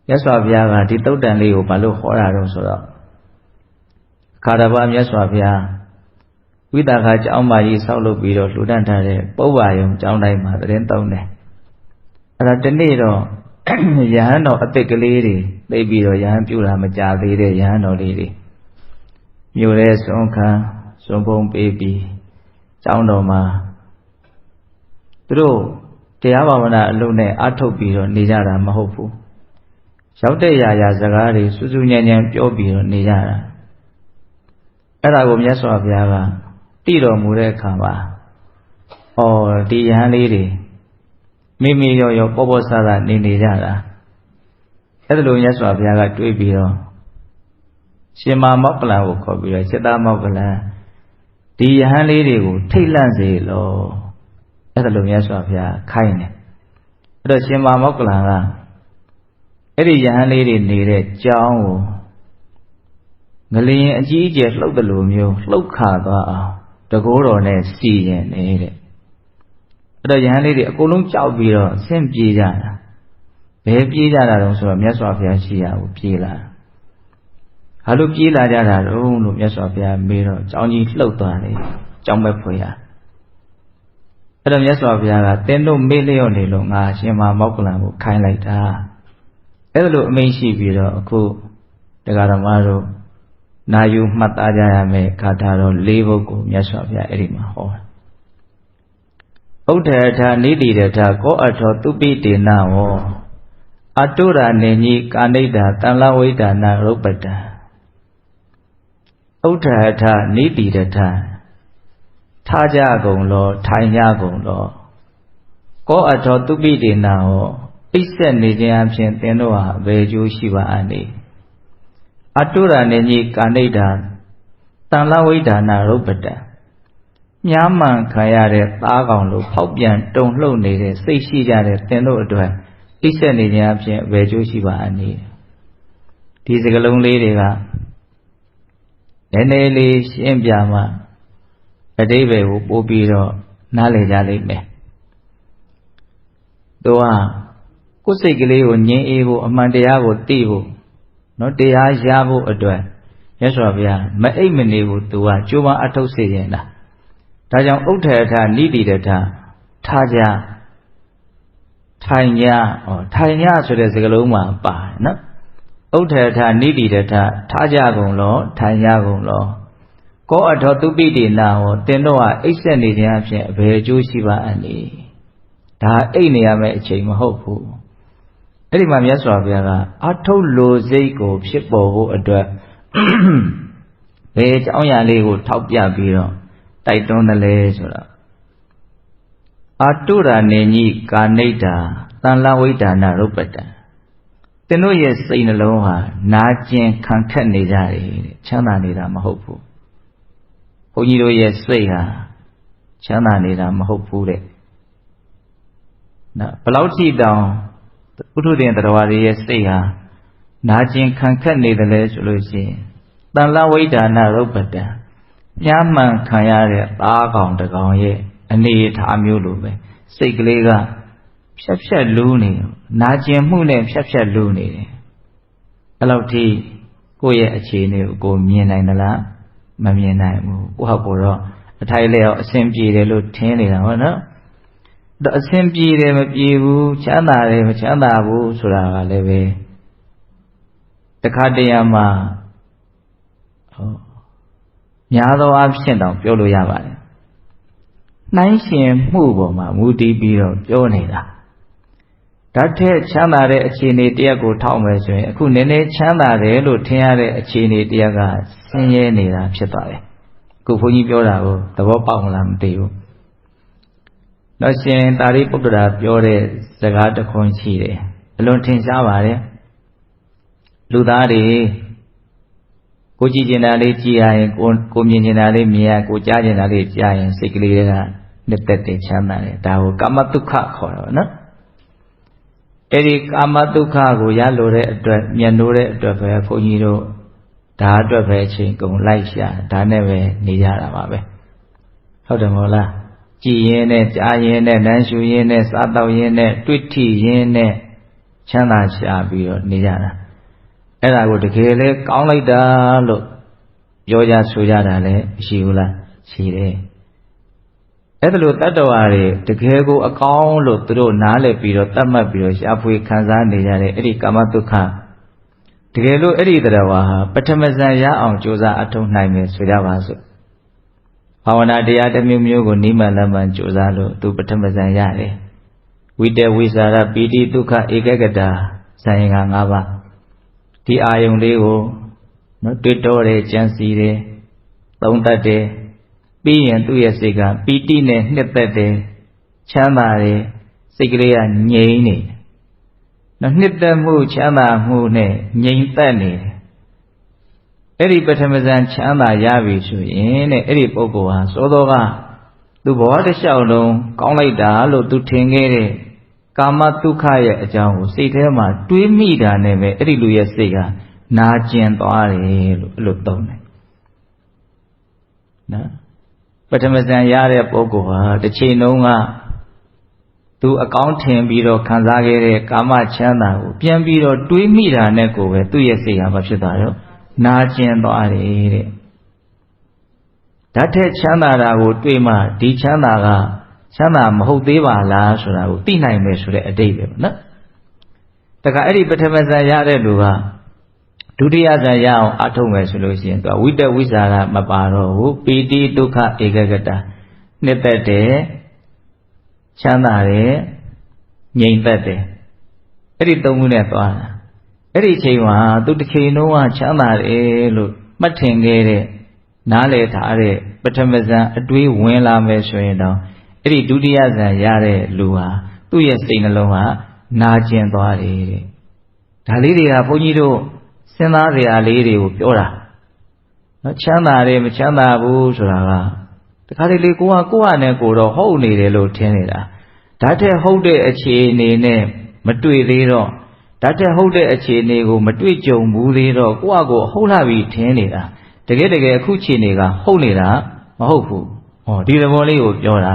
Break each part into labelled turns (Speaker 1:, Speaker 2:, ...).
Speaker 1: မြတ်စွာဘုရားကဒီတုတ်တန်လေးကိုဘာလို့ဟောတာတော့ဆိုတော့ခါတပါမြတ်စွာဘုရားဝိသကာကျောင်းမကြီးဆောက်လုပ်ပြီးတော့လှူဒန်းထားတဲ့ပုဗ္ဗာယုံကျောင်းတိုင်းမှာသတင်းသုံးတယ်အဲ့ဒါတနေ့တော့ယဟန်တော်အစ်စ်ကလေးတွေသိပြီးတော့ယဟန်ပြူတာမကြသေးတဲ့ယဟန်တော်လေးတွေမြို့ရဲစွန်ခံစွန်ဖုံးပေးပြီးကျောင်းတော်မှာသူတို့တရားဘာဝနာအလုပ်နဲ့အထုတ်ပြီးတော့နေကြတာမဟုတ်ဘူးရောက်တဲ့ရာရာစကားတွေစူးစူးညံ့ညံ့ပြောပြီးတော့နေကြတာအဲ့ဒါကိုမြတ်စွာဘုရားကသိတော်မူတဲ့အခါမှာဒီယဟန်လေးတွေမိမိရောရောပေါ်ပေါ်ဆဆနေကြတာအဲ့ဒါလိုမြတ်စွာဘုရားကတွေးပြီးတော့ရှင်မမောက္ကလံကိုခေါ်ပြီးတော့စိတ္တမောက္ကလံဒီယဟန်လေးတွေကိုထိတ်လန့်စေလို့အဲ့ဒါလိုမြတ်စွာဘုရားခိုင်းတယ်အဲ့တော့ရှင်မမောက္ကလံကအဲ့ဒီယဟန်လေးတွေနေတဲ့ကျောင်းကိုငလျင်အကြီးအကျယ်လှုပ်တယ်လို့မျိုးလှုပ်ခါသွားအောင်တကိုးတော်နဲ့စီရင်နေတဲ့အဲ့တော့ယဟန်လေးတွေအကုန်လုံးကြောက်ပြီးတော့ဆင့်ပြေးကြတာဘယ်ပြေးကြတာတုံးဆိုတော့မြတ်စွာဘုရားရှိရာကိုပြေးလာဟာလို့ပြေးလာကြတာတုံးလို့မြတ်စွာဘုရားမေးတော့ကျောင်းကြီးလှုပ်သွားတယ်ကျောင်းပဲဖွေရအဲ့တော့မြတ်စွာဘုရားကတင်းတို့မေးလျော့နေလို့ငါရှင်မမောက္ကလံကိုခိုင်းလိုက်တာအဲ့လိုအမိန့်ရှိပြီးတော့အခုတရားဓမ္မတို့နာယူမှတ်သားကြရမယ်ဂါထာတော်၄ပုဒ်ကိုမြတ်စွာဘုရားအဲ့ဒီမှာဟောဥဒ္ဓထာနိတိရထာကောအထောသူပိတေနဝောအတုရာနေညိကာနိဒာတန်လဝိဒါနာရုပ္ပတံဥဒ္ဓထာနိတိရထာထားကြကုန်လောထိုင်ကြကုန်လောကောအထောသူပိတေနဝောအိပ်ဆက်နေခြင်းအပြင်သင်တို့ဟာဘယ်အကျိုးရှိပါအနေအတုရာနေညိကာနိဒာတန်လဝိဒါနာရုပ္ပတံမြားမှန်ခံရတဲ့သားကောင်လိုဖောက်ပြန်တုန်လှုပ်နေတဲ့စိတ်ရှိကြတဲ့သင်တို့အတွက်အိပ်ဆက်နေခြင်းအပြင်ဘယ်အကျိုးရှိပါအနေဒီစကားလုံးလေးတွေကနည်းနည်းလေးရှင်းပြမှအဓိပ္ပာယ်ကိုပို့ပြီးတော့နားလည်ကြလိမ့်မယ်တို့ကကိုယ်စိတ်ကလေးကိုငြင်းအေးဖို့အမှန်တရားကိုသိဖို့နော်တရားရဖို့အတွက်မြတ်စွာဘုရားမအိပ်မနေဘူးသူကကြိုးပမ်းအထုတ်စေခြင်းလားဒါကြောင့်ဥဒ္ဓထာနိတိရထာထားကြထိုင်ကြထိုင်ကြဆိုတဲ့စကားလုံးမှာပါတယ်နော်ဥဒ္ဓထာနိတိရထာထားကြကုန်လောထိုင်ကြကုန်လောကောအထောသူပိတေနဟောတင်တော့အိပ်ဆက်နေခြင်းအဖြစ်အဘယ်အကျိုးရှိပါအနည်းဒါအိပ်နေရမယ့်အချိန်မဟုတ်ဘူးအဲ့ဒီမှာမြတ်စွာဘုရားကအထုတ်လိုစိတ်ကိုဖြစ်ပေါ်ဖို့အတွက်ဘယ်အကြောင်းအရာလေးကိုထောက်ပြပြီးတော့တိုက်တွန်းတယ်လဲဆိုတော့အတုရာနေညိကာနိဒာတန်လဝိဒါနာရုပ္ပတံသင်တို့ရဲ့စိတ်နှလုံးဟာနာကျင်ခံခက်နေကြတယ်တဲ့ချမ်းသာနေတာမဟုတ်ဘူးဘုန်းကြီးတို့ရဲ့စိတ်ဟာချမ်းသာနေတာမဟုတ်ဘူးတဲ့နော်ဘယ်လောက်ထိတောင်ပုထုဇဉ်တရားတွေရဲ့စိတ်ဟာနာကျင်ခံခက်နေတယ်လဲဆိုလို့ရှိရင်တန်လဝိဒါနာရုပ္ပတံမြားမှန်ခံရတဲ့သားကောင်တကောင်ရဲ့အနေအထားမျိုးလိုပဲစိတ်ကလေးကဖြက်ဖြက်လူးနေနာကျင်မှုနဲ့ဖြက်ဖြက်လူးနေတယ်အဲ့လောက်ထိကိုယ့်ရဲ့အခြေအနေကိုမြင်နိုင်သလားမမြင်နိုင်ဘူးကိုယ့်ဟာကိုယ်တော့အထိုက်လျောက်အဆင်ပြေတယ်လို့ထင်နေတာဟုတ်နော်အဆင်ပြေတယ်မပြေဘူးချမ်းသာတယ်မချမ်းသာဘူးဆိုတာကလည်းပဲတခါတရံမှာများသောအားဖြင့်တောင်ပြောလို့ရပါတယ်နှိုင်းရှင်မှုပေါ်မှာမူတည်ပြီးတော့ပြောနေတာဓာတ်ထက်ချမ်းသာတဲ့အခြေအနေတရက်ကိုထောက်မယ်ဆိုရင်အခုနည်းနည်းချမ်းသာတယ်လို့ထင်ရတဲ့အခြေအနေတရက်ကဆင်းရဲနေတာဖြစ်သွားတယ်အခုဘုန်းကြီးပြောတာကိုသဘောပေါက်မလားမသိဘူးတော့ရှင်သာရိပုတ္တရာပြောတဲ့စကားတစ်ခွန်းရှိတယ်အလွန်ထင်ရှားပါတယ်လူသားတွေကိုကြည့်ကျင်တာလေးကြည့်ရရင်ကိုမြင်ကျင်တာလေးမြင်ရကိုကြားကျင်တာလေးကြားရင်စိတ်ကလေးတွေကနှစ်သက်တယ်ချမ်းသာတယ်ဒါကိုကာမတုခခေါ်တော့နော်အဲ့ဒီကာမတုခကိုရလိုတဲ့အတွက်မြတ်နိုးတဲ့အတွက်ပဲဘုန်းကြီးတို့ဒါအတွက်ပဲအချိန်ကုန်လိုက်ရှာဒါနဲ့ပဲနေကြတာပါပဲဟုတ်တယ်မဟုတ်လားကြည်ရင်နဲ့ကြားရင်နဲ့နမ်းရှူရင်နဲ့စားတော့ရင်နဲ့တွေ့ထိရင်နဲ့ ချမ်းသာရှာပြီးတော့နေကြတာအဲ့ဒါကိုတကယ်လဲကောင်းလိုက်တာလို့ပြောကြဆိုကြတာလည်းရှိဘူးလားရှိတယ်အဲ့ဒါလို့တတ္တဝါတွေတကယ်ကိုအကောင်းလို့သူတို့နားလည်ပြီးတော့တတ်မှတ်ပြီးတော့ရှားဖွေခံစားနေကြတဲ့အဲ့ဒီကာမဒုက္ခတကယ်လို့အဲ့ဒီတရားဟာပထမဇန်ရအောင်ကြိုးစားအထောက်နိုင်မယ်ဆိုကြပါစို့ဘာဝနာတရားတစ်မျိုးမျိုးကိုနိမလမှန်ကြိုးစားလို့သူပထမဇန်ရတယ်ဝိတဝိစာရပီတိဒုက္ခဧကဂတာဇန်ရင်၅ပါးဒီအာယုံလေးကိုနော်တွေ့တော့တယ်ကြံစီတယ်သုံးတတ်တယ်ပြီးရင်သူ့ရဲ့စိတ်ကပီတိနဲ့နှစ်သက်တယ်ချမ်းသာတယ်စိတ်ကလေးကငြိမ်နေတယ်နော်နှစ်သက်မှုချမ်းသာမှုနဲ့ငြိမ်သက်နေတယ်အဲ့ဒီပထမဇန်ချမ်းသာရပြီဆိုရင်တဲ့အဲ့ဒီပုဂ္ဂိုလ်ဟာစောစောကသူဘဝတစ်လျှောက်လုံးကောင်းလိုက်တာလို့သူထင်ခဲ့တဲ့ကာမဒုက္ခရဲ့အကြောင်းကိုစိတ်ထဲမှာတွေးမိတာနဲ့ပဲအဲ့ဒီလူရဲ့စိတ်ကနာကျင်သွားတယ်လို့အဲ့လိုသုံးတယ်နော်ပထမဇန်ရတဲ့ပုဂ္ဂိုလ်ဟာတစ်ချိန်လုံးကသူအကောင်းထင်ပြီးတော့ခံစားခဲ့တဲ့ကာမချမ်းသာကိုပြန်ပြီးတော့တွေးမိတာနဲ့ကိုပဲသူ့ရဲ့စိတ်ဟာမဖြစ်သွားတော့နာကျင်သွားတယ်တဲ့ဓာတ်ထက်ချမ်းသာတာကိုတွေးမှဒီချမ်းသာကချမ်းသာမဟုတ်သေးပါလားဆိုတာကိုသိနိုင်မယ်ဆိုတဲ့အတိတ်ပဲနော်တခါအဲ့ဒီပထမဇန်ရတဲ့လူကဒုတိယဇန်ရအောင်အထုတ်မယ်ဆိုလို့ရှိရင်သူကဝိတဝိစာရမပါတော့ဘူးပီတိဒုက္ခဧကဂတာနှစ်သက်တယ်ချမ်းသာတယ်ငြိမ်သက်တယ်အဲ့ဒီသုံးခုနဲ့သွားတာအဲ့ဒီအချိန်မှာသူတစ်ချိန်လုံးကချမ်းသာတယ်လို့မှတ်ထင်ခဲ့တဲ့နားလည်ထားတဲ့ပထမဇန်အတွေးဝင်လာမယ်ဆိုရင်တော့အဲ့ဒီဒုတိယဇန်ရတဲ့လူဟာသူ့ရဲ့စိတ်နှလုံးကနာကျင်သွားတယ်တဲ့ဒါလေးတွေကဘုန်းကြီးတို့စဉ်းစားစရာလေးတွေကိုပြောတာနော်ချမ်းသာတယ်မချမ်းသာဘူးဆိုတာကတခါတလေကိုကကိုယ့်ဟာနဲ့ကိုယ်တော့ဟုတ်နေတယ်လို့ထင်နေတာဒါထက်ဟုတ်တဲ့အခြေအနေနဲ့မတွေ့သေးတော့ဒါထက်ဟုတ်တဲ့အခြေအနေကိုမတွေ့ကြုံဘူးသေးတော့ကိုယ့်ဟာကိုယ်ဟုတ်လာပြီထင်နေတာတကယ်အခုအခြေအနေကဟုတ်နေတာမဟုတ်ဘူးဟောဒီသဘောလေးကိုပြောတာ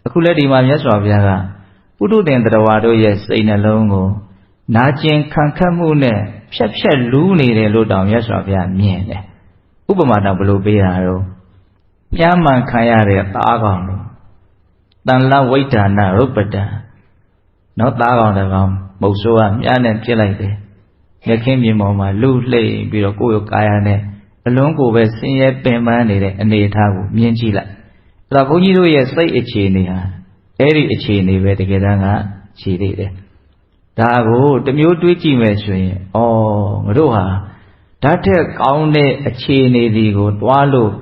Speaker 1: အခုလက်ဒီမှာမြတ်စွာဘုရားကပုထုသင်တရားဝါတို့ရဲ့စိတ်နှလုံးကိုနာကျင်ခံခတ်မှုနဲ့ဖြတ်လူးနေတယ်လို့တောင်မြတ်စွာဘုရားမြင်တယ်ဥပမာတော့ဘယ်လိုပေးရတော့ပြမ်းမှန်ခံရတဲ့သားကောင်လို့တန်လဝိဒါနရုပ္ပတံနော်သားကောင်တကောင်မုတ်ဆိုးကမြားနဲ့ပြစ်လိုက်တယ်ရခင်းမြေပေါ်မှာလူလှိမ့်ပြီးတော့ကိုယ့်ရဲ့ကာယနဲ့အလုံးကိုပဲဆင်းရဲပင်ပန်းနေတဲ့အနေအထားကိုမြင်ကြည့်လိုက်အဲ့ဒါဘုန်းကြီးတို့ရဲ့စိတ်အခြေအနေဟာအဲ့ဒီအခြေအနေပဲတကယ်တမ်းကရှိသေးတယ်ဒါကိုတမျိုးတွေးကြည့်မယ်ဆိုရင်ဩငါတို့ဟာဓာတ်ထက်ကောင်းတဲ့အခြေအနေဒီကိုတွားလို့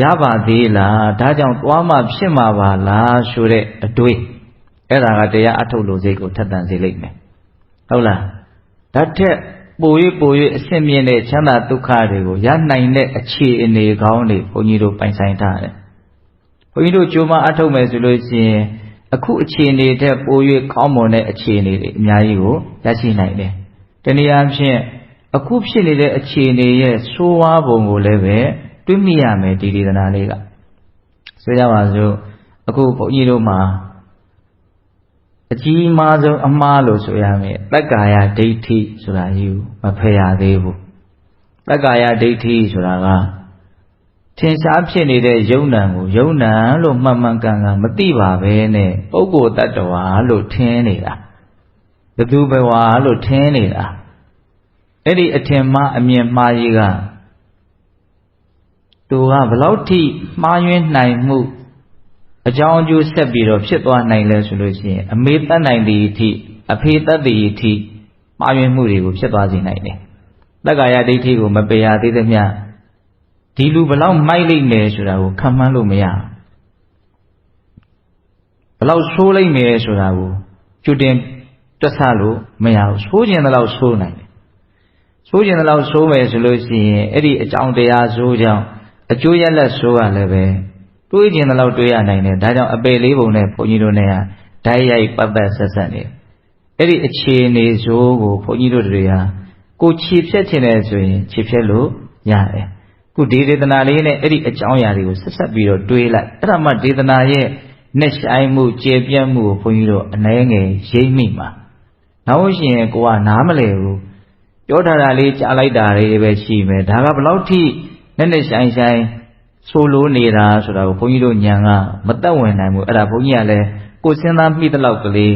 Speaker 1: ရပါသေးလားဒါကြောင့်တွားမှဖြစ်မှာပါလားဆိုတဲ့အတွေးအဲ့ဒါကတရားအထုတ်လို့စိတ်ကိုထက်သန်စေလိမ့်မယ်ဟုတ်လားဓာတ်ထက်ပို၍အဆင့်မြင့်တဲ့ချမ်းသာဒုက္ခတွေကိုရနိုင်တဲ့အခြေအနေကောင်းတွေဘုန်းကြီးတို့ပိုင်ဆိုင်ထားတယ်ဘုန်းကြီးတို့ကြိုးမအထုတ်မယ်ဆိုလို့ရှိရင်အခုအခြေအနေထက်ပို၍ကောင်းမွန်တဲ့အခြေအနေတွေအများကြီးကိုရရှိနိုင်တယ်တနည်းအားဖြင့်အခုဖြစ်နေတဲ့အခြေအနေရဲ့ဆိုးဝါးပုံကိုလည်းပဲတွေးမိရမယ်ဒီဒေသနာလေးကဆိုကြပါစို့အခုဘုန်းကြီးတို့မှာအကြီးမားဆုံးအမှားလို့ဆိုရမယ်တက္ကာယဒိဋ္ဌိဆိုတာယူမဖယ်ရသေးဘူးတက္ကာယဒိဋ္ဌိဆိုတာကထင်ရှားဖြစ်နေတဲ့ယုံနံကိုယုံနံလို့မှန်မှန်ကန်ကန်မသိပါပဲနဲ့ပုဂ္ဂိုလ်တ attva လို့ထင်နေတာဘသူဘဝလို့ထင်နေတာအဲ့ဒီအထင်မှားအမြင်မှားကြီးကသူကဘလောက်ထိမှားယွင်းနိုင်မှုအကြောင်းအကျိုးဆက်ပြီးတော့ဖြစ်သွားနိုင်လဲဆိုလို့ရှိရင်အမေတတ်နိုင်သည်အထိအဖေတတ်သည်အထိမှားယွင်းမှုတွေကိုဖြစ်သွားစေနိုင်တယ်တက္ကာယဒိဋ္ဌိကိုမပယ်ရသေးသမျှဒီလူဘလောက်မိုက်လိမ့်မယ်ဆိုတာကိုခံမှန်းလို့မရဘလောက်ဆိုးလိမ့်မယ်ဆိုတာကိုကြိုတင်တွက်ဆလို့မရဘူးဆိုးခြင်းတလောက်ဆိုးနိုင်တယ်ဆိုးခြင်းတလောက်ဆိုးမယ်ဆိုလို့ရှိရင်အဲ့ဒီအကြောင်းတရားဆိုးကြောင့်အကျိုးရလဒ်ဆိုးကလည်းပဲတွေးခြင်းတလောက်တွေးရနိုင်တယ်ဒါကြောင့်အပေလေးပုံနဲ့ဘုန်းကြီးတို့နဲ့ဓာတ်ရိုက်ပတ်သက်ဆက်ဆက်နေအဲ့ဒီအခြေအနေဆိုးကိုဘုန်းကြီးတို့တွေဟာကိုခြေဖြတ်ခြင်းနဲ့ဆိုရင်ခြေဖြတ်လို့ရတယ်ခုဒီဒေသနာလေးနဲ့အဲ့ဒီအကြောင်းအရာတွေကိုဆက်ဆက်ပြီးတော့တွေးလိုက်အဲ့ဒါမှဒေသနာရဲ့နှက်ဆိုင်မှုကျေပြတ်မှုကိုဘုန်းကြီးတို့အနည်းငယ်ရိပ်မိမှာ နောက်ရှင်ကိုကနားမလဲဘူးပြောထားတာလေးကြားလိုက်တာလေးပဲရှိမယ်ဒါကဘလောက်ထိနဲ့ဆိုင်ဆိုလိုနေတာဆိုတာကိုဘုန်းကြီးတို့ညာကမသက်ဝင်နိုင်ဘူးအဲ့ဒါဘုန်းကြီးကလည်းကိုစဉ်းစားမိတဲ့လောက်ကလေး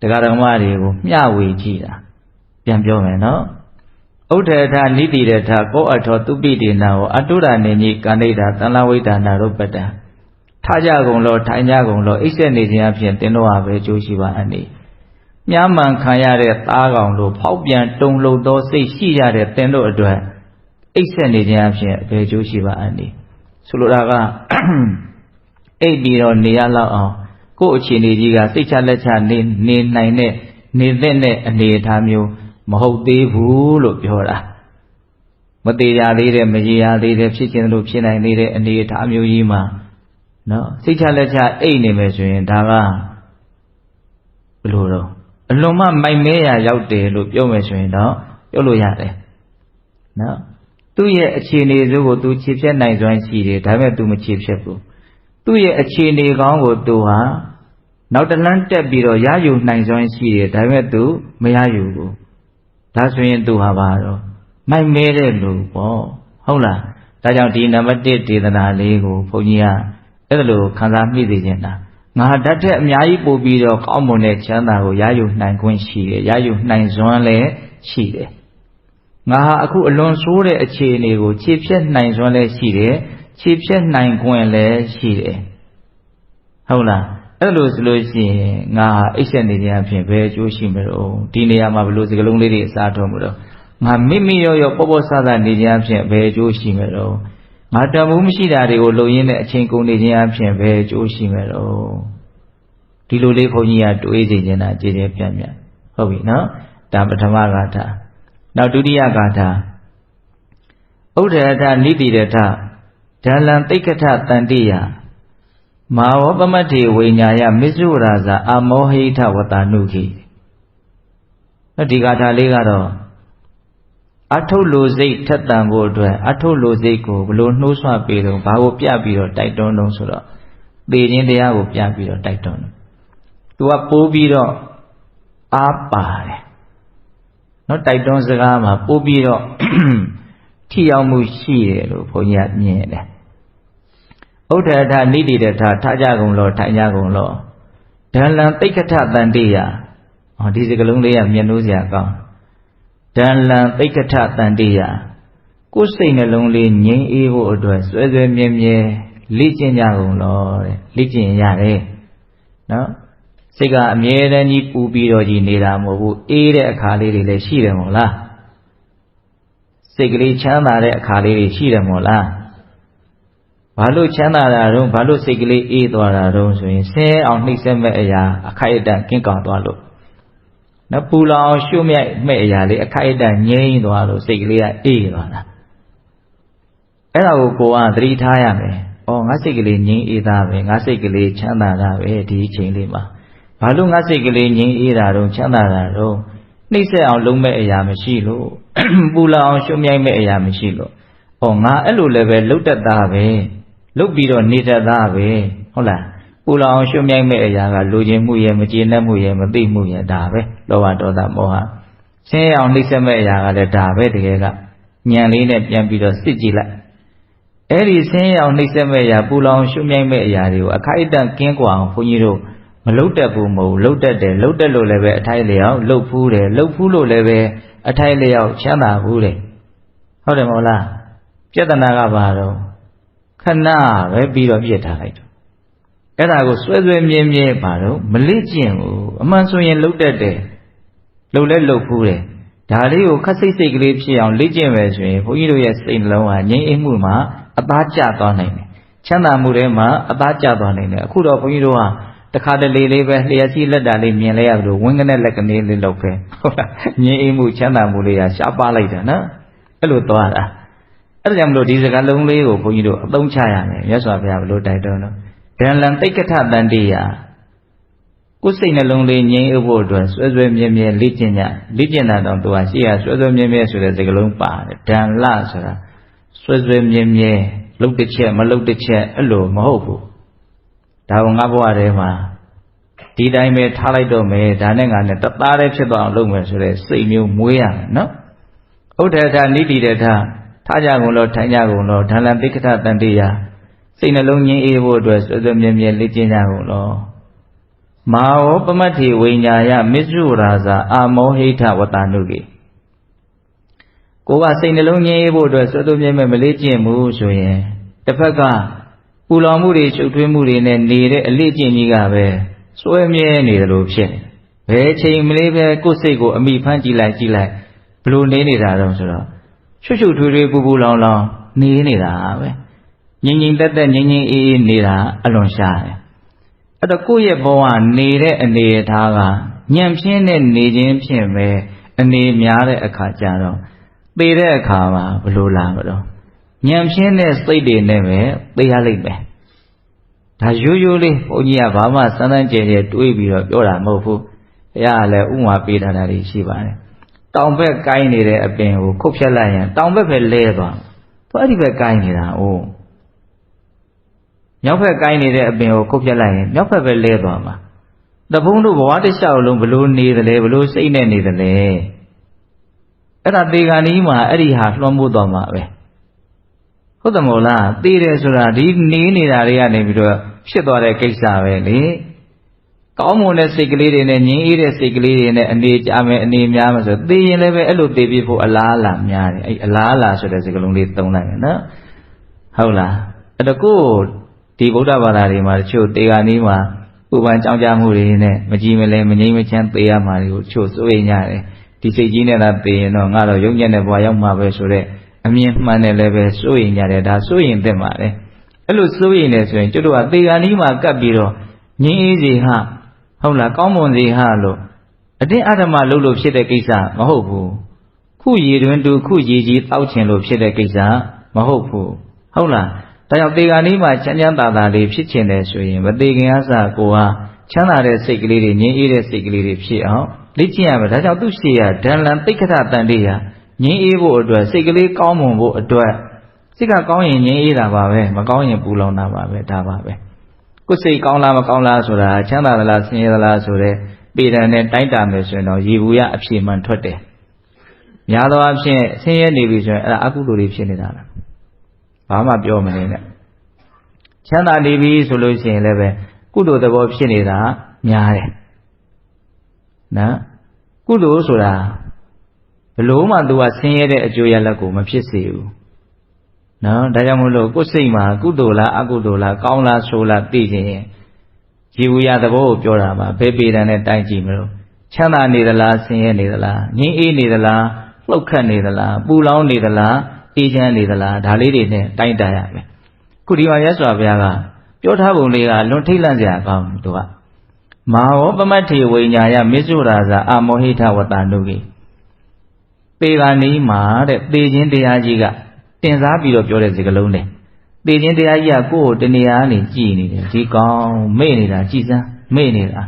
Speaker 1: တရားဓမ္မတွေကိုမျှဝေကြည့်တာပြန်ပြောမယ်နော်ဥဒ္ဒေထာနိတိရထာကောအထောသူပိတေနာဟောအတုဒ္ဒနေကြီးကန္ဒိတာသံလဝိဒါနာရုပ္ပတံထားကြကုန်လို့ထိုင်ကြကုန်လို့အိပ်ဆက်နေခြင်းအဖြစ်တင်းတော့ပဲကြိုးရှိပါအနိမြားမှန်ခံရတဲ့သားကောင်တို့ဖောက်ပြန်တုံလှုပ်သောစိတ်ရှိရတဲ့တင်းတို့အတွက်အိပ်ဆက်နေခြင်းအဖြစ်ဘယ်ကြိုးရှိပါအနိဆိုလိုတာကအိပ်ပြီးတော့နေရလောက်အောင်ကိုယ့်အခြေအနေကြီးကစိတ်ချလက်ချနေနိုင်တဲ့နေတဲ့အနေအထားမျိုးမဟုတ်သေးဘူးလို့ပြောတာမသေးရသေးတဲ့မရေရသေးတဲ့ဖြစ်ခြင်းလို့ဖြစ်နိုင်နေတဲ့အနေအထားမျိုးကြီးမှာနော်စိတ်ချလက်ချအိတ်နေမယ်ဆိုရင်ဒါကဘယ်လိုတော့အလွန်မှမိုက်မဲရာရောက်တယ်လို့ပြောမယ်ဆိုရင်တော့ပြောလို့ရတယ်နော်သူ့ရဲ့အခြေအနေစိုးကိုသူခြေဖြတ်နိုင်စွမ်းရှိတယ်ဒါပေမဲ့သူမခြေဖြတ်ဘူးသူ့ရဲ့အခြေအနေကောင်းကိုသူဟာနောက်တလန်းတက်ပြီးတော့ရယူနိုင်စွမ်းရှိတယ်ဒါပေမဲ့သူမရယူဘူးဒါဆိုရင်သူဟာဘာတော့မိုက်မဲတဲ့လူပေါ့ဟုတ်လားဒါကြောင့်ဒီနံပါတ်1ဒေသနာလေးကိုဘုန်းကြီးကအဲ့လိုခံစားမိစေချင်တာငါဓာတ်ထက်အများကြီးပို့ပြီးတော့ကောင်းမွန်တဲ့ချမ်းသာကိုရယူနိုင်ခွင့်ရှိတယ်ရယူနိုင်စွမ်းလည်းရှိတယ်ငါဟာအခုအလွန်ဆိုးတဲ့အခြေအနေကိုခြေဖြတ်နိုင်စွမ်းလည်းရှိတယ်ခြေဖြတ်နိုင်ခွင့်လည်းရှိတယ်ဟုတ်လားအဲ့လိုဆိုလို့ရှိရင်ငါဟာအိပ်ဆက်နေခြင်းအဖြစ်ဘယ်အကျိုးရှိမလို့ဒီနေရာမှာဘယ်လိုစကားလုံးလေးတွေအစားထိုးမလို့ငါမိမိရောပေါ့ဆဆနေခြင်းအဖြစ်ဘယ်အကျိုးရှိမလို့ငါတန်ဖိုးမရှိတာတွေကိုလုံရင်းနဲ့အချိန်ကုန်နေခြင်းအဖြစ်ဘယ်အကျိုးရှိမလို့ဒီလိုလေးဘုန်းကြီးကတွေးစေချင်တာကြည်ကြဲပြန့်ပြန့်ဟုတ်ပြီနော်ဒါပထမဂါထာနောက်ဒုတိယဂါထာဥဒ္ဒေထနိတိရထဓာလံသိက္ခထတန္တိယမာဝပမတ္ထေဝိညာယမစ္ဆုရာဇာအမောဟိထဝတ္တနုခိဒီဂါထာလေးကတော့အထုလိုစိတ်ထက်သန်ဖို့အတွက်အထုလိုစိတ်ကိုဘလို့နှိုးဆွပေးတော့ဘာကိုပြပြီးတော့တိုက်တွန်းတော့ဆိုတော့သေခြင်းတရားကိုပြပြီးတော့တိုက်တွန်းတယ်သူကပိုးပြီးတော့အားပါတယ်နော်တိုက်တွန်းစကားမှာပိုးပြီးတော့ထိရောက်မှုရှိတယ်လို့ဘုန်းကြီးကမြင်တယ်ဥဒ္ဒေထနိတိရထထားကြကုန်လို့ထိုင်ကြကုန်လို့ဓာလံသိက္ခထတန္တိယဒီစကလုံးလေးကမျက်နှိုးစရာကောင်းဓာလံသိက္ခထတန္တိယကိုယ်စိတ်နှလုံးလေးငြိမ်းအေးဖို့အတွက်ဆွဲဆွဲမြဲမြဲလေ့ကျင့်ကြကုန်လို့တဲ့လေ့ကျင့်ရတယ်နော်စိတ်ကအမြဲတမ်းကြီးပူပြီးတော့ကြီးနေတာမဟုတ်ဘူးအေးတဲ့အခါလေးတွေလည်းရှိတယ်မို့လားစိတ်ကလေးချမ်းသာတဲ့အခါလေးတွေရှိတယ်မို့လားဘာလို့ချမ်းသာတာတော့ဘာလို့စိတ်ကလေးအေးသွားတာတော့ဆိုရင်ဆင်းအောင်နှိမ့်ဆက်မဲ့အရာအခိုက်အတန့်ကင်းကောင်သွားလို့နော်ပူလောင်ရှုမြိုက်မဲ့အရာလေးအခိုက်အတန့်ငြိမ်းသွားလို့စိတ်ကလေးကအေးသွားတာအဲ့ဒါကိုကိုယ်ကသတိထားရမယ်။ငါစိတ်ကလေးငြိမ်းအေးသားပဲငါစိတ်ကလေးချမ်းသာတာပဲဒီအချိန်လေးမှာဘာလို့ငါစိတ်ကလေးငြိမ်းအေးတာတော့ချမ်းသာတာတော့နှိမ့်ဆက်အောင်လုံးမဲ့အရာမရှိလို့ပူလောင်အောင်ရှုမြိုက်မဲ့အရာမရှိလို့ငါအဲ့လိုလည်းပဲလှုပ်တတ်တာပဲလှုပ်ပြီးတော့နေတတ်တာပဲဟုတ်လားပူလောင်အောင်ရှုမြိုက်မဲ့အရာကလူချင်းမှုရဲ့မကျေနပ်မှုရဲ့မသိမှုရဲ့ဒါပဲလောဘဒေါသမောဟဆင်းရဲအောင်နှိမ့်ဆက်မဲ့အရာကလည်းဒါပဲတကယ်ကဉာဏ်လေးနဲ့ပြန်ပြီးတော့စစ်ကြည့်လိုက်အဲ့ဒီဆင်းရဲအောင်နှိမ့်ဆက်မဲ့အရာပူလောင်ရှုမြိုက်မဲ့အရာတွေကိုအခိုက်အတန့်ကင်းကွာအောင်ဘုန်းကြီးတို့မလှုပ်တတ်ဘူးမဟုတ်လှုပ်တတ်တယ်လှုပ်တတ်လို့လည်းပဲအထိုက်လျောက်လှုပ်ဖူးတယ်လှုပ်ဖူးလို့လည်းပဲအထိုက်လျောက်ချမ်းသာဘူးတယ်ဟုတ်တယ်မဟုတ်လားပြဿနာကဘာတော့ခဏပဲပြီးတော့ပြစ်ထားလိုက်တော့အဲ့ဒါကိုဆွဲဆွဲမြဲမြဲပါတော့မလေ့ကျင့်ဘူးအမှန်ဆိုရင်လှုပ်တတ်တယ်လှုပ်လဲလှုပ်ဖူးတယ်ဒါလေးကိုခက်စိတ်စိတ်ကလေးဖြစ်အောင်လေ့ကျင့်မယ်ဆိုရင်ဘုန်းကြီးတို့ရဲ့စိတ်နှလုံးဟာငြိမ်းအေးမှုမှာအသားကျသွားနိုင်တယ်ချမ်းသာမှုထဲမှာအသားကျသွားနိုင်တယ်အခုတော့ဘုန်းကြီးတို့ဟာတခါတလေလေးပဲလျှက်စီးလက်တာလေးမြင်လဲရသလိုဝင်းကနေလက်ကနေလေးလောက်ပဲဟုတ်လားငြိမ်းအေးမှုချမ်းသာမှုလေးဟာရှားပါလိုက်တာနော်အဲ့လိုသွားတာအဲ့ဒါကြောင့်မလို့ဒီစကားလုံးလေးကိုဘုန်းကြီးတို့အသုံးချရမယ်မြတ်စွာဘုရားဘလို့တိုက်တွန်းတော့ဒံလံသိက္ခထတန္တိယကိုယ်စိတ်နှလုံးလေးငြိမ်းအေးဖို့အတွက်ဆွဲဆွဲမြဲမြဲလေ့ကျင့်ကြလေ့ကျင့်တာတော့သူကရှေ့ကဆွဲဆွဲမြဲမြဲဆိုတဲ့စကားလုံးပါတယ်ဒံလဆိုတာဆွဲဆွဲမြဲမြဲလှုပ်တစ်ချက်မလှုပ်တစ်ချက်အဲ့လိုမဟုတ်ဘူးဒါကငါဘဝထဲမှာ ဒီတိုင်းပဲထားလိုက်တော့မယ်ဒါနဲ့ငါနဲ့တသားတည်းဖြစ်သွားအောင်လုပ်မယ်ဆိုတဲ့စိတ်မျိုးမွေးရမယ်နော်ဥဒ္ဒထနိတိတထထားကြကုန်လို့ထိုင်ကြကုန်လို့ဓာလံသိက္ခတတန်တိယစိတ်နှလုံးငြိမ်းအေးဖို့အတွက်စွစွမြဲမြဲလေ့ကျင့်ကြကုန်လို့မာဝပမတ္ထိဝိညာယမစ္စုရာဇာအာမောဟိထဝတ္တနုကေကိုကစိတ်နှလုံးငြိမ်းအေးဖို့အတွက်စွစွမြဲမြဲမလေ့ကျင့်ဘူးဆိုရင်တစ်ဖက်ကပူလောင်မှုတွေချုပ်ထွေးမှုတွေနဲ့နေတဲ့အလေ့ကျင့်ကြီးကပဲစွဲမြဲနေတယ်လို့ဖြစ်နေဘယ်ချိန်မလေးပဲကိုယ်စိတ်ကိုအမိဖမ်းကြည့်လိုက်ဘလို့နေနေတာတော့ဆိုတော့ချွတ်ချွတ်ထွေးထွေးပူပူလောင်လောင်နေနေတာပဲငြိမ်ငြိမ်သက်သက်ငြိမ်ငြိမ်အေးအေးနေတာအလွန်ရှားတယ်အဲ့တော့ကိုယ့်ရဲ့ဘဝနေတဲ့အနေအထားကညံပြင်းတဲ့နေခြင်းဖြင့်ပဲအနေများတဲ့အခါကျတော့သေတဲ့အခါမှာဘလို့လာမလို့ညံပြင်းတဲ့စိတ်တွေနဲ့ပဲသေရလိမ့်မယ်ဒါရိုးရိုးလေးဘုန်းကြီးကဘာမှစမ်းစမ်းကြဲကြဲတွေးပြီးတော့ပြောတာမဟုတ်ဘူးဘုရားကလည်းဥမာပေးထားတာတွေရှိပါတယ်တောင်ဘက်ကိုင်းနေတဲ့အပင်ကိုခုတ်ဖြတ်လိုက်ရင်တောင်ဘက်ပဲလဲသွားသူအဲ့ဒီဘက်ကိုင်းနေတာအိုးမြောက်ဘက်ကိုင်းနေတဲ့အပင်ကိုခုတ်ဖြတ်လိုက်ရင်မြောက်ဘက်ပဲလဲသွားမှာတဘုံတို့ဘဝတစ်လျှောက်လုံးဘလို့နေသလဲဘလို့စိတ်နဲ့နေသလဲအဲ့ဒါသေဂန်ကြီးမှာအဲ့ဒီဟာလွှမ်းမိုးသွားမှာပဲဟုတ်တယ်မို့လားသေတယ်ဆိုတာဒီနေနေတာတွေကနေပြီးတော့ဖြစ်သွားတဲ့ကိစ္စပဲလေကောင်းမွန်တဲ့စိတ်ကလေးတွေနဲ့ငြိမ်းအေးတဲ့စိတ်ကလေးတွေနဲ့အနေကြမယ်အနေများမယ်ဆိုသေရင်လည်းပဲအဲ့လိုသေပြဖို့အလားအလာများတယ်အဲ့အလားအလာဆိုတဲ့စကားလုံးလေးသုံးလိုက်မယ်နော်ဟုတ်လားအဲ့တော့ကိုဒီဗုဒ္ဓဘာသာတွေမှာတချို့သေဂာနီးမှာဥပ္ပန်ကြောင်းကြမှုတွေနဲ့မကြည်မလဲမငြိမ်းမချမ်းသေရမှာတွေကိုတချို့စိုးရိမ်ကြတယ်ဒီစိတ်ကြီးနဲ့သာသေရင်တော့ငါတော့ယုံညံ့တဲ့ဘဝရောက်မှာပဲဆိုတဲ့အမြင်မှန်တယ်လည်းပဲစိုးရိမ်ကြတယ်ဒါစိုးရိမ်သင့်ပါတယ်အဲ့လိုစိုးရိမ်နေဆိုရင်ကျွတ်တို့ကသေဂာနီးမှာကပ်ပြီးတော့ငြိမ်းအေးစေဟာဟုတ်လားကောင်းမွန်စေဟာလို့အတင်းအဓမ္မလုပ်လို့ဖြစ်တဲ့ကိစ္စမဟုတ်ဘူးခုရည်တွင်တူခုရည်ကြီးတောက်ချင်လို့ဖြစ်တဲ့ကိစ္စမဟုတ်ဘူးဟုတ်လားဒါကြောင့်သေဂာနီးမှာချမ်းချမ်းသာသာလေးဖြစ်ချင်တယ်ဆိုရင်မသေခင်အစကိုဟာချမ်းသာတဲ့စိတ်ကလေးတွေငြိမ်းအေးတဲ့စိတ်ကလေးတွေဖြစ်အောင်လေ့ကျင့်ရမယ်ဒါကြောင့်သူရှိရဒလံသိက္ခတတန်တေယငြိမ်းအေးဖို့အတွက်စိတ်ကလေးကောင်းမွန်ဖို့အတွက်စိတ်ကကောင်းရင်ငြိမ်းအေးတာပါပဲမကောင်းရင်ပူလောင်တာပါပဲဒါပါပဲကိုယ်စိတ်ကောင်းလားမကောင်းလားဆိုတာချမ်းသာသလားဆင်းရဲသလားဆိုတဲ့ပေတံနဲ့တိုင်းတာမယ်ဆိုရင်တော့ရေဘူးရအဖြေမှန်ထွက်တယ်များသောအားဖြင့်ဆင်းရဲနေပြီဆိုရင်အဲ့ဒါအကုသိုလ်တွေဖြစ်နေတာလားဘာမှပြောမနေနဲ့ချမ်းသာနေပြီဆိုလို့ရှိရင်လည်းပဲကုသိုလ်သဘောဖြစ်နေတာများတယ်နော်ကုသိုလ်ဆိုတာဘလို့မှသူကဆင်းရဲတဲ့အကျိုးရလဒ်ကိုမဖြစ်စေဘူးနော်ဒါကြောင့်မို့လို့ကိုယ်စိတ်မှာကုသိုလ်လားအကုသိုလ်လားကောင်းလားဆိုးလားသိခြင်းရင်ဇီဝရသဘောကိုပြောတာပါဘယ်ပေတံနဲ့တိုင်းကြည့်မလို့ချမ်းသာနေသလားဆင်းရဲနေသလားငြိမ်းအေးနေသလားလှုပ်ခတ်နေသလားပူလောင်နေသလားအေးချမ်းနေသလားဒါလေးတွေနဲ့တိုင်းတာရမယ်ခုဒီမှာရသော်ဘုရားကပြောထားပုံလေးကလွန်ထိတ်လန့်စရာကောင်းတယ်သူကမာဝပမတ္ထိဝိညာယမစ္စုရာဇာအာမောဟိထဝတ္တနုကေသေဂာနီးမှာတဲ့သေခြင်းတရားကြီးကတင်စားပြီးတော့ပြောတဲ့စကားလုံးနဲ့သေခြင်းတရားကြီးကကိုယ့်ကိုတဏှာကနေကြည်နေတယ်ဒီကောင်းမေ့နေတာကြည်စမ်းမေ့နေတာ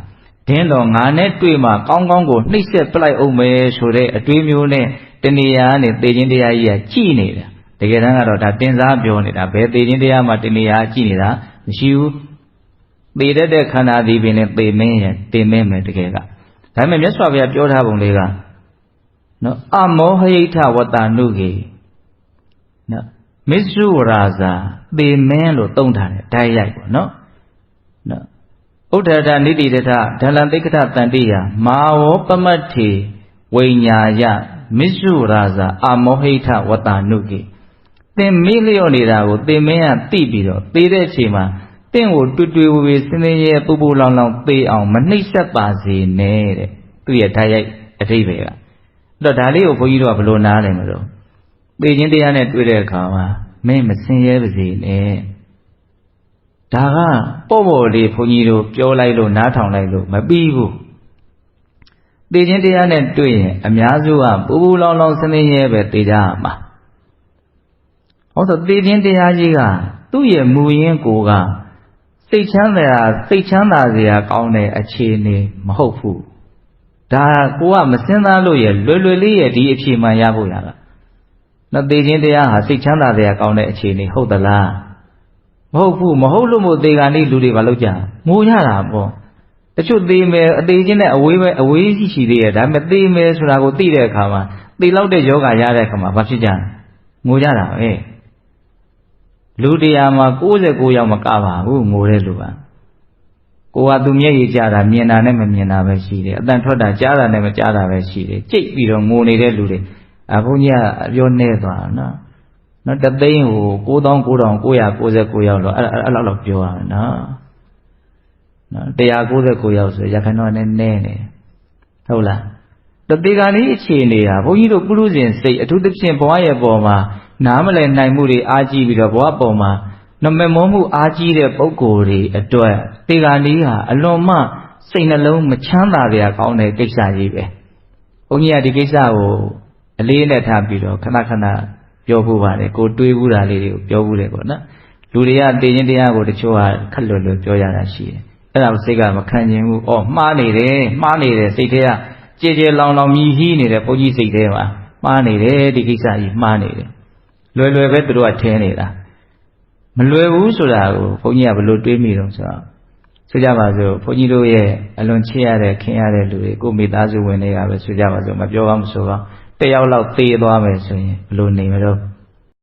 Speaker 1: ဒင်းတော်ငါနဲ့တွေ့မှကောင်းကောင်းကိုနှိပ်စက်ပလိုက်အောင်မယ်ဆိုတဲ့အတွေးမျိုးနဲ့တဏှာနဲ့သေခြင်းတရားကြီးကကြည်နေတာတကယ်တမ်းကတော့ဒါတင်စားပြောနေတာဘယ်သေခြင်းတရားမှာတဏှာကြည်နေတာမရှိဘူးသေတတ်တဲ့ခန္ဓာဒီပင်နဲ့သေမင်းရဲ့သေမင်းမယ်တကယ်ကဒါပေမဲ့မြတ်စွာဘုရားပြောထားပုံလေးကနော်အမောဟိထဝတ္တနုကေနော်မစ္စုရာဇာသေမင်းလို့သုံးထားတယ်ဓာတ်ရိုက်ပေါ့နော်ဥဒ္ဒထနိတိတထဒလံသိက္ခတတန်တိယမာဝပမတ္ထိဝိညာယမစ္စုရာဇာအမောဟိထဝတ္တနုကေသင်မေ့လျော့နေတာကိုသေမင်းကသိပြီးတော့သေတဲ့အချိန်မှာတင့်ကိုတွေ့တွေ့ဝေစင်းစင်းရဲပူပူလောင်လောင်သေအောင်မနှိပ်စက်ပါစေနဲ့တဲ့သူရဲ့ဓာတ်ရိုက်အဓိပ္ပာယ်ကအဲ့တော့ဒါလေးကိုဘုန်းကြီးတို့ကဘယ်လိုနားလည်မလို့သေခြင်းတရားနဲ့တွေ့တဲ့အခါမှာမင်းမစင်ရဲပါစေနဲ့ဒါကပေါ့ပေါ့လေးဘုန်းကြီးတို့ပြောလိုက်လို့နားထောင်လိုက်လို့မပြီးဘူးသေခြင်းတရားနဲ့တွေ့ရင်အများစုကပူပူလောင်လောင်စင်းစင်းရဲပဲသေကြရမှာဟောဆိုသေခြင်းတရားကြီးကသူ့ရဲ့မူရင်းကိုကစိတ်ချမ်းသာစရာကောင်းတဲ့အခြေအနေမဟုတ်ဘူးဒါကိုကမစင်သားလို့ရလွယ်လွယ်လေးရဒီအဖြေမှန်ရဖို့ရတာနော်သေခြင်းတရားဟာစိတ်ချမ်းသာစရာကောင်းတဲ့အခြေအနေဟုတ်သလားမဟုတ်ဘူးမဟုတ်လို့မို့သေဂာနိလူတွေဘာလုပ်ကြငိုရတာပေါ့တ တချို့သေးမယ်အသေးချင်းနဲ့အဝေးရှိသေးရဲ့ဒါပေမဲ့သေးမယ်ဆိုတာကိုသိတဲ့အခါမှာသေလောက်တဲ့ယောဂရတဲ့အခါမှာဘာဖြစ်ကြလဲငိုကြတာပဲလူတရားမှာ69ယောက်မကပါဘူးငိုတဲ့လူကကိုကသူမျက်ရည်ကျတာမြင်တာနဲ့မမြင်တာပဲရှိတယ်အတန်ထွက်တာကြားတာနဲ့မကြားတာပဲရှိတယ်ကြိတ်ပြီးတော့ငိုနေတဲ့လူတွေဘုန်းကြီးကအပြောနေသွားတာနော်တသိန်းဟို99,999ယောက်လို့အဲ့လောက်ပြောရမယ်နော်199ယောက်ဆိုရခိုင်တော့နည်းနေဟုတ်လားတတိကနေ့အခြေအနေဟာဘုန်းကြီးတို့ပုရုဇဉ်စိတ်အထူးသဖြင့်ဘဝရဲ့ပေါ်မှာနားမလည်နိုင်မှုတွေအားကြီးပြီးတော့ဘဝပေါ်မှာနမမောမှုအားကြီးတဲ့ပုဂ္ဂိုလ်တွေအတွက်တေဂာနီးဟာအလွန်မှစိတ်နှလုံးမချမ်းသာကြကောင်းတဲ့ကိစ္စကြီးပဲဘုန်းကြီးကဒီကိစ္စကိုအလေးနဲ့ထားပြီးတော့ခဏပြောဖို့ပါတယ်ကိုတွေးဘူးတာလေးတွေကိုပြောဘူးတယ်ပေါ့နော်လူတွေကတေခြင်းတရားကိုတချို့ကခက်လွယ်လွယ်ပြောရတာရှိတယ်အဲ့ဒါကိုစိတ်ကမခံကျင်ဘူးမှားနေတယ်စိတ်ထဲကကြေလောင်မြည်ဟီးနေတဲ့ဘုန်းကြီးစိတ်ထဲမှာမှားနေတယ်ဒီကိစ္စကြီးမှားနေတယ်လွယ်ပဲသူတို့ကထင်းနေတာမလွယ်ဘူးဆိုတာကိုဘုန်းကြီးကဘယ်လိုတွေးမိတော့ဆိုတော့ဆိုကြပါစို့ဘုန်းကြီးတို့ရဲ့အလွန်ချစ်ရတဲ့ခင်ရတဲ့လူတွေကိုမိသားစုဝင်တွေကပဲဆိုကြပါစို့မပြောပါမဆိုပါတယောက်လောက်သေသွားမယ်ဆိုရင်ဘယ်လိုနေမလို့